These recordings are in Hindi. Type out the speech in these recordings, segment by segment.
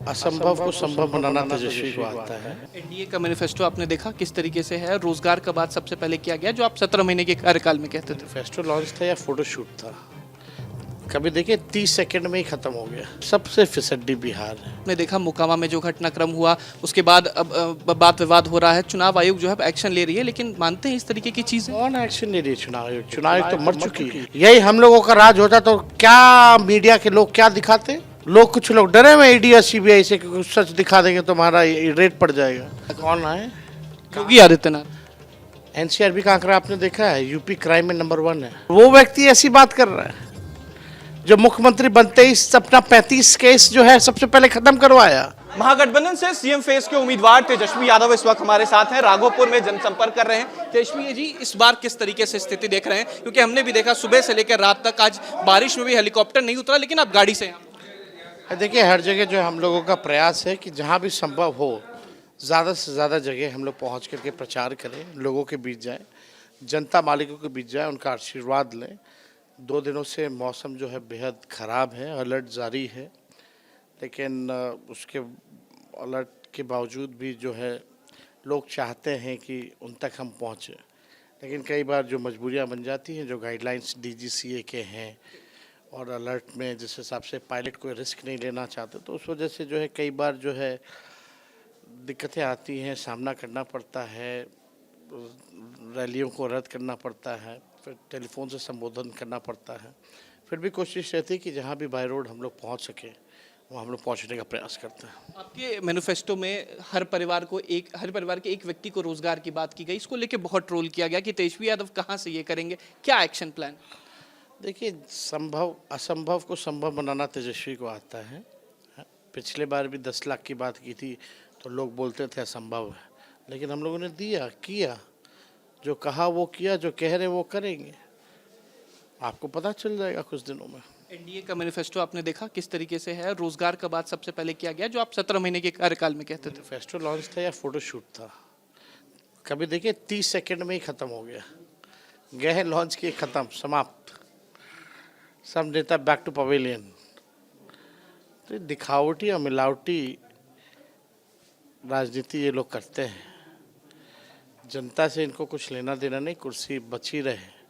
असंभव को संभव बनाना तेजस्वी को आता है। एनडीए का मैनिफेस्टो आपने देखा किस तरीके से है? रोजगार का बात सबसे पहले किया गया, जो आप 17 महीने के कार्यकाल में कहते थे। फेस्टो लॉन्च था या फोटोशूट था? कभी देखिए 30 सेकंड में ही खत्म हो गया। सबसे फिसड्डी बिहार है। आपने देखा मोकामा में जो घटनाक्रम हुआ, उसके बाद अब बात विवाद हो रहा है। चुनाव आयोग जो है एक्शन ले रही है, लेकिन मानते हैं इस तरीके की चीजें? कौन एक्शन ले रही है चुनाव आयोग? चुनाव आयोग तो मर चुकी है। यही हम लोगों का राज होता तो क्या मीडिया के लोग क्या दिखाते? लोग, कुछ लोग डरे हुए ईडी और सीबीआई से कि कुछ सच दिखा देंगे तो हमारा रेट पड़ जाएगा। कौन है? योगी आदित्यनाथ। एनसीआरबी का आंकड़ा आपने देखा है? यूपी क्राइम में नंबर 1 है। वो व्यक्ति ऐसी बात कर रहा है जो मुख्यमंत्री बनते ही अपना 35 केस जो है सबसे पहले खत्म करवाया। महागठबंधन से सीएम फेस के उम्मीदवार तेजस्वी यादव इस वक्त हमारे साथ हैं, राघोपुर में जनसंपर्क कर रहे हैं। तेजस्वी जी, इस बार किस तरीके से स्थिति देख रहे हैं? क्योंकि हमने भी देखा सुबह से लेकर रात तक, आज बारिश में भी हेलीकॉप्टर नहीं उतरा, लेकिन आप गाड़ी से हैं। देखिए, हर जगह जो हम लोगों का प्रयास है कि जहाँ भी संभव हो ज़्यादा से ज़्यादा जगह हम लोग पहुँच करके प्रचार करें, लोगों के बीच जाएं, जनता मालिकों के बीच जाएं, उनका आशीर्वाद लें। 2 दिनों से मौसम जो है बेहद ख़राब है, अलर्ट जारी है, लेकिन उसके अलर्ट के बावजूद भी जो है लोग चाहते हैं कि उन तक हम पहुँचें, लेकिन कई बार जो मजबूरियाँ बन जाती हैं, जो गाइडलाइंस डीजीसीए के हैं और अलर्ट में जिस हिसाब से पायलट कोई रिस्क नहीं लेना चाहते, तो उस वजह से जो है कई बार जो है दिक्कतें आती हैं, सामना करना पड़ता है, रैलियों को रद्द करना पड़ता है, फिर टेलीफोन से संबोधन करना पड़ता है। फिर भी कोशिश रहती है कि जहाँ भी बाय रोड हम लोग पहुँच सकें वहाँ हम लोग पहुँचने का प्रयास करते हैं। आपके मैनिफेस्टो में हर परिवार के एक व्यक्ति को रोजगार की बात की गई। इसको लेके बहुत ट्रोल किया गया कि तेजस्वी यादव कहाँ से ये करेंगे, क्या एक्शन प्लान? देखिए, असंभव को संभव बनाना तेजस्वी को आता है। पिछले बार भी 10 लाख की बात की थी तो लोग बोलते थे असंभव है, लेकिन हम लोगों ने किया, जो कहा वो किया, जो कह रहे वो करेंगे। आपको पता चल जाएगा कुछ दिनों में। एनडीए का मैनिफेस्टो आपने देखा किस तरीके से है? रोजगार का बात सबसे पहले किया गया, जो आप 17 महीने के कार्यकाल में कहते थे। फेस्टो लॉन्च था या फोटोशूट था? कभी देखिए 30 सेकंड में ही खत्म हो गया। गए लॉन्च किए, खत्म, समाप्त। सब नेता बैक टू पवेलियन। तो दिखावटी और मिलावटी राजनीति ये लोग करते हैं। जनता से इनको कुछ लेना देना नहीं, कुर्सी बची रहे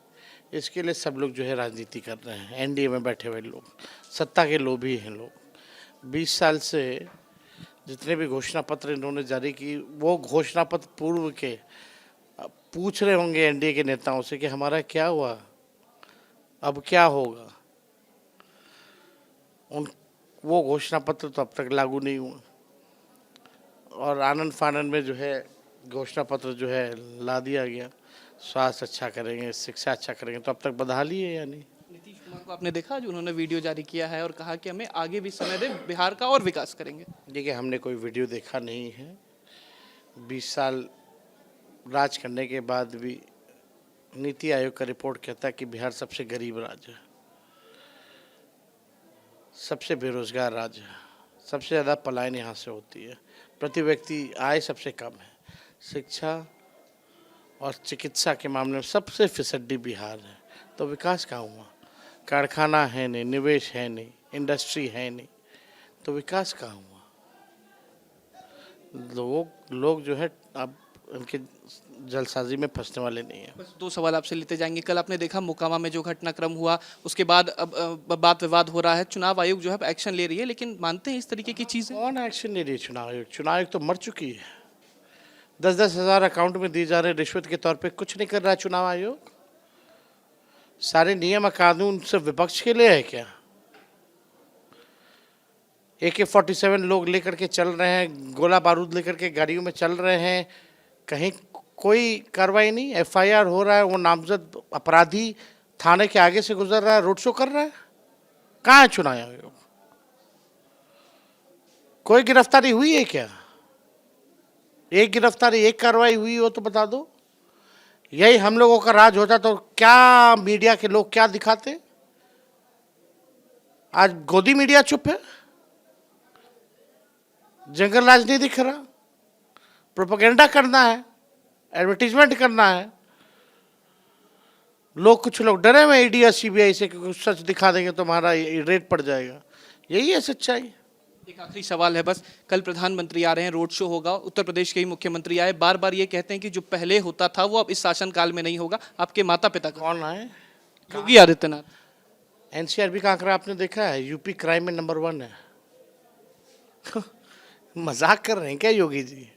इसके लिए सब लोग जो है राजनीति कर रहे हैं। एनडीए में बैठे हुए लोग सत्ता के लोभी हैं। लोग 20 साल से जितने भी घोषणा पत्र इन्होंने जारी की, वो घोषणा पत्र पूर्व के पूछ रहे होंगे एनडीए के नेताओं से कि हमारा क्या हुआ, अब क्या होगा। वो घोषणा पत्र तो अब तक लागू नहीं हुआ, और आनंद फानंद में जो है घोषणा पत्र जो है ला दिया गया। स्वास्थ्य अच्छा करेंगे, शिक्षा अच्छा करेंगे, तो अब तक बदहाली है या नहीं? नीतीश कुमार को आपने देखा जो उन्होंने वीडियो जारी किया है और कहा कि हमें आगे भी समय दे, बिहार का और विकास करेंगे। देखिए, हमने कोई वीडियो देखा नहीं है। 20 साल राज करने के बाद भी नीति आयोग का रिपोर्ट कहता है कि बिहार सबसे गरीब राज्य है, सबसे बेरोजगार राज्य है, सबसे ज़्यादा पलायन यहाँ से होती है, प्रति व्यक्ति आय सबसे कम है, शिक्षा और चिकित्सा के मामले में सबसे फिसड्डी बिहार है। तो विकास कहाँ हुआ? कारखाना है नहीं, निवेश है नहीं, इंडस्ट्री है नहीं, तो विकास कहाँ हुआ? लोग जो है अब उनके जलसाजी में फंसने वाले नहीं है। बस 2 सवाल आपसे लेते जाएंगे। कल आपने देखा मोकामा में जो घटनाक्रम हुआ, उसके बाद अब बात विवाद हो रहा है। चुनाव आयोग जो है एक्शन ले रही है, लेकिन मानते हैं इस तरीके की चीजें? कौन एक्शन ले रही है चुनाव आयोग? चुनाव आयोग तो मर चुकी है। 10-10 हज़ार अकाउंट में दी जा रहे रिश्वत के तौर पे कुछ नहीं कर रहा है चुनाव आयोग। सारे नियम कानून सिर्फ विपक्ष के लिए है क्या? AK-47 लोग लेकर के चल रहे हैं, गोला बारूद लेकर के गाड़ियों में चल रहे हैं, कहीं कोई कार्रवाई नहीं। FIR हो रहा है, वो नामजद अपराधी थाने के आगे से गुजर रहा है, रोड शो कर रहा है। कहाँ है चुनाव आयोग? कोई गिरफ्तारी हुई है क्या? एक गिरफ्तारी, एक कार्रवाई हुई हो तो बता दो। यही हम लोगों का राज होता तो क्या मीडिया के लोग क्या दिखाते? आज गोदी मीडिया चुप है, जंगल राज नहीं दिख रहा, प्रोपेगेंडा करना है, एडवर्टीजमेंट करना है। लोग, कुछ लोग डरे हुए ईडी और सीबीआई से कि कुछ सच दिखा देंगे तो हमारा रेट पड़ जाएगा। यही है सच्चाई। एक आखिरी सवाल है बस, कल प्रधानमंत्री आ रहे हैं, रोड शो होगा, उत्तर प्रदेश के ही मुख्यमंत्री आए, बार बार ये कहते हैं कि जो पहले होता था वो अब इस शासनकाल में नहीं होगा। आपके माता पिता का कौन आए? योगी आदित्यनाथ। एनसीआरबी का आंकड़ा आपने देखा है? यूपी क्राइम में नंबर 1 है। मजाक कर रहे हैं क्या योगी जी?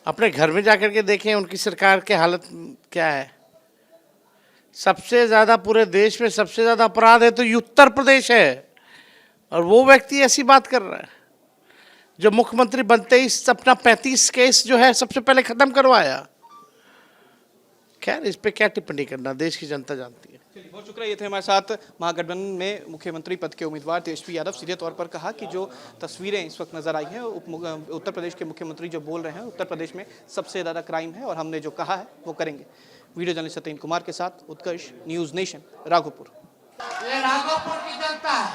अपने घर में जाकर के देखें उनकी सरकार की हालत क्या है। सबसे ज्यादा पूरे देश में सबसे ज्यादा अपराध है तो उत्तर प्रदेश है, और वो व्यक्ति ऐसी बात कर रहा है जो मुख्यमंत्री बनते ही अपना 35 केस जो है सबसे पहले खत्म करवाया। खैर, इस पे क्या टिप्पणी करना, देश की जनता जानती है। चलिए, बहुत शुक्रिया। ये थे हमारे साथ महागठबंधन में मुख्यमंत्री पद के उम्मीदवार तेजस्वी यादव। सीधे तौर पर कहा कि जो तस्वीरें इस वक्त नजर आई हैं, उत्तर प्रदेश के मुख्यमंत्री जो बोल रहे हैं, उत्तर प्रदेश में सबसे ज़्यादा क्राइम है और हमने जो कहा है वो करेंगे। वीडियो जर्नलिस्ट सत्येंद्र कुमार के साथ उत्कर्ष, न्यूज़ नेशन, राघोपुर। ये राघोपुर की जनता है,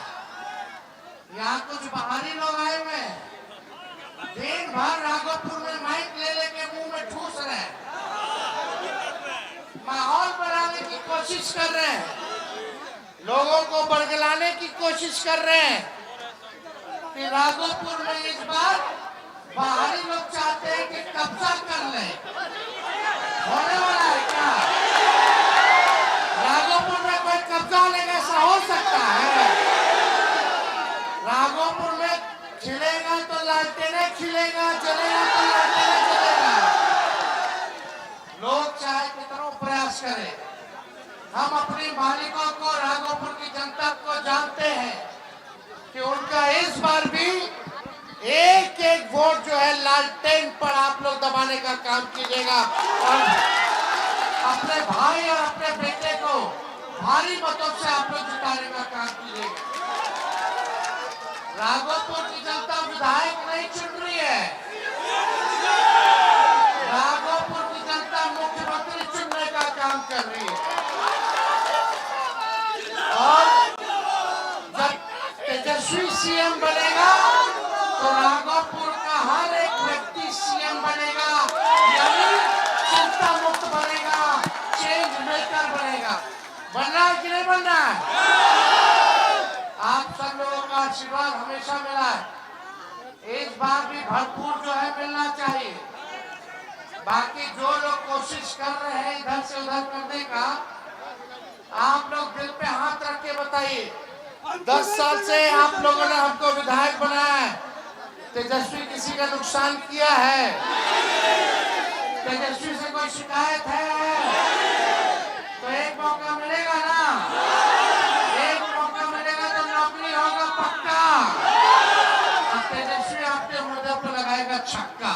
यहाँ कुछ बाहरी लोग आए हुए हैं, दिन भर राघोपुर में माइक ले लेके मुंह में ठूस रहे हैं, माहौल बनाने की कोशिश कर रहे हैं, लोगों को बरगलाने की कोशिश कर रहे हैं कि राघोपुर में इस बार बाहरी लोग चाहते हैं कि कब्जा कर ले। होने वाला है क्या? राघोपुर में कोई कब्जा लेगा, ऐसा हो सकता है? राघोपुर में खिलेगा तो लालटेने खिलेगा, चलेगा तो लालटेने चलेगा। लोग चाहे कितना प्रयास करें, हम अपनी मालिकों को, राघोपुर की जनता को जानते हैं कि उनका इस बार भी एक एक वोट जो है लालटेन पर आप लोग दबाने का काम कीजिएगा और अपने भाई और अपने बेटे को भारी मतों से आप लोग जिताने का काम कीजिएगा। राघोपुर की जनता विधायक नहीं चुन रही है, राघोपुर की जनता मुख्यमंत्री चुनने का काम कर रही है। और जब तेजस्वी सीएम बनेगा तो राघोपुर का हर एक व्यक्ति सीएम बनेगा, यानी चिंता मुक्त बनेगा, चेंज मेकर बनेगा। बनना है कि नहीं बनना है? आप सब लोगों का आशीर्वाद हमेशा मिला है, इस बार भी भरपूर जो है मिलना चाहिए। बाकी जो लोग कोशिश कर रहे हैं इधर से उधर करने का, आप लोग दिल पे हाथ रख के बताइए, 10 साल से आप लोगों ने हमको विधायक बनाया है, तेजस्वी किसी का नुकसान किया है? तेजस्वी से कोई शिकायत है? तो एक मौका मिलेगा ना, एक मौका मिलेगा तो नौकरी होगा पक्का। अब तेजस्वी आपके मुद्दे पर लगाएगा छक्का।